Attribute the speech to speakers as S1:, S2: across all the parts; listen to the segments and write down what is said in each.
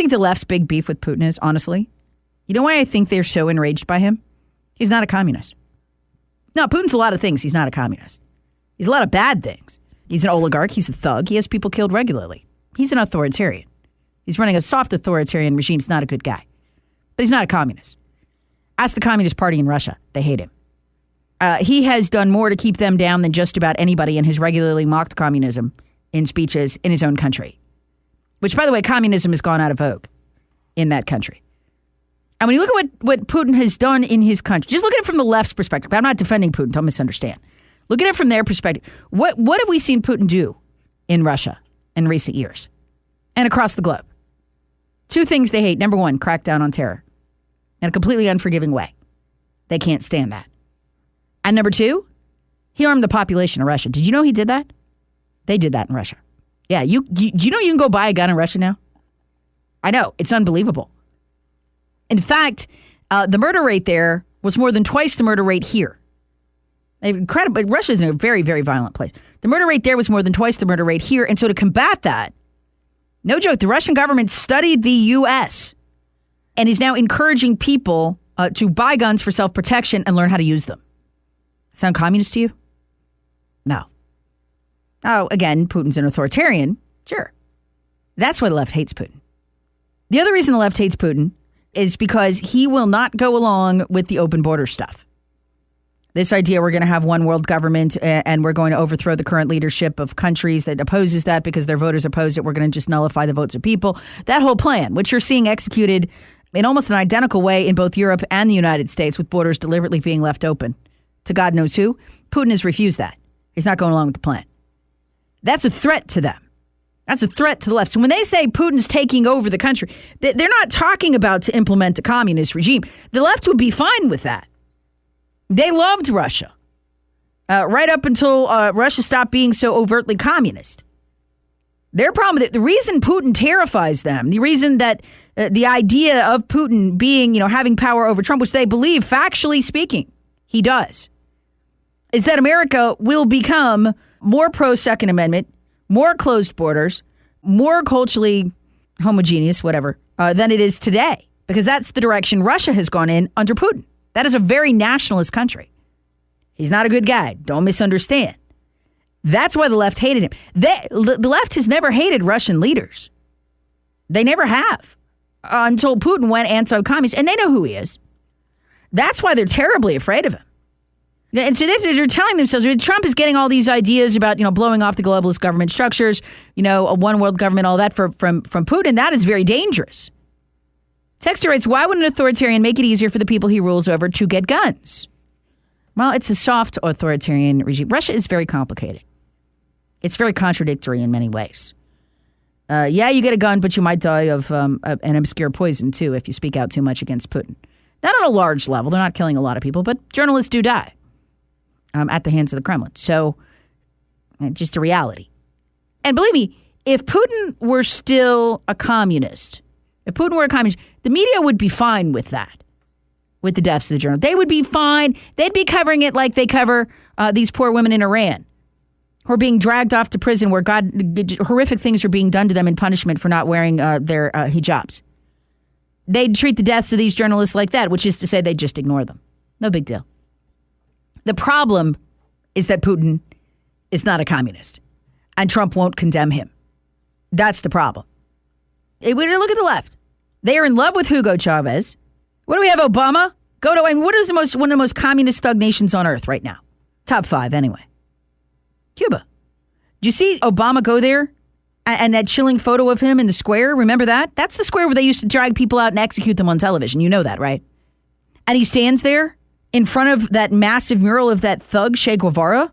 S1: think the left's big beef with Putin is, honestly? You know why I think they're so enraged by him? He's not a communist. No, Putin's a lot of things. He's not a communist. He's a lot of bad things. He's an oligarch. He's a thug. He has people killed regularly. He's an authoritarian. He's running a soft authoritarian regime. He's not a good guy. But he's not a communist. Ask the Communist Party in Russia. They hate him. He has done more to keep them down than just about anybody and has regularly mocked communism in speeches in his own country. Which, by the way, communism has gone out of vogue in that country. And when you look at what Putin has done in his country, just look at it from the left's perspective. I'm not defending Putin. Don't misunderstand. Look at it from their perspective. What have we seen Putin do in Russia in recent years and across the globe? Two things they hate. Number one, crackdown on terror in a completely unforgiving way. They can't stand that. And number two, he armed the population of Russia. Did you know he did that? They did that in Russia. Yeah, do you know you can go buy a gun in Russia now? I know. It's unbelievable. In fact, the murder rate there was more than twice the murder rate here. Incredible. Russia is a very, very violent place. The murder rate there was more than twice the murder rate here. And so to combat that, no joke, the Russian government studied the U.S. and is now encouraging people to buy guns for self-protection and learn how to use them. Sound communist to you? No. Oh, again, Putin's an authoritarian. Sure. That's why the left hates Putin. The other reason the left hates Putin is because he will not go along with the open border stuff. This idea we're going to have one world government and we're going to overthrow the current leadership of countries that opposes that because their voters oppose it. We're going to just nullify the votes of people. That whole plan, which you're seeing executed in almost an identical way in both Europe and the United States, with borders deliberately being left open to God knows who, Putin has refused that. He's not going along with the plan. That's a threat to them. That's a threat to the left. So when they say Putin's taking over the country, they're not talking about to implement a communist regime. The left would be fine with that. They loved Russia right up until Russia stopped being so overtly communist. Their problem, the reason Putin terrifies them, the reason that the idea of Putin being, having power over Trump, which they believe, factually speaking, he does, is that America will become more pro-Second Amendment, more closed borders, more culturally homogeneous, whatever, than it is today. Because that's the direction Russia has gone in under Putin. That is a very nationalist country. He's not a good guy. Don't misunderstand. That's why the left hated him. The left has never hated Russian leaders. They never have until Putin went anti-communist, and they know who he is. That's why they're terribly afraid of him. And so they're telling themselves, Trump is getting all these ideas about, blowing off the globalist government structures, a one world government, all that from Putin. That is very dangerous. Texter writes, why would an authoritarian make it easier for the people he rules over to get guns? Well, it's a soft authoritarian regime. Russia is very complicated. It's very contradictory in many ways. You get a gun, but you might die of an obscure poison, too, if you speak out too much against Putin. Not on a large level. They're not killing a lot of people, but journalists do die at the hands of the Kremlin. So, just a reality. And believe me, if Putin were still a communist, the media would be fine with that, with the deaths of the journalists. They would be fine. They'd be covering it like they cover these poor women in Iran who are being dragged off to prison where horrific things are being done to them in punishment for not wearing their hijabs. They'd treat the deaths of these journalists like that, which is to say they'd just ignore them. No big deal. The problem is that Putin is not a communist, and Trump won't condemn him. That's the problem. Look at the left. They are in love with Hugo Chavez. What do we have, Obama? And what is one of the most communist thug nations on earth right now? Top 5, anyway. Cuba. Did you see Obama go there? And that chilling photo of him in the square, remember that? That's the square where they used to drag people out and execute them on television. You know that, right? And he stands there in front of that massive mural of that thug, Che Guevara,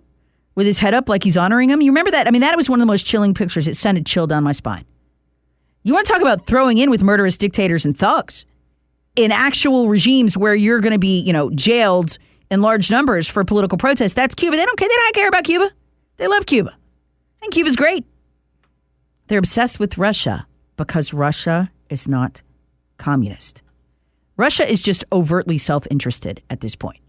S1: with his head up like he's honoring him. You remember that? I mean, that was one of the most chilling pictures. It sent a chill down my spine. You want to talk about throwing in with murderous dictators and thugs in actual regimes where you're going to be, jailed in large numbers for political protests. That's Cuba. They don't care. They don't care about Cuba. They love Cuba. And Cuba's great. They're obsessed with Russia because Russia is not communist. Russia is just overtly self-interested at this point.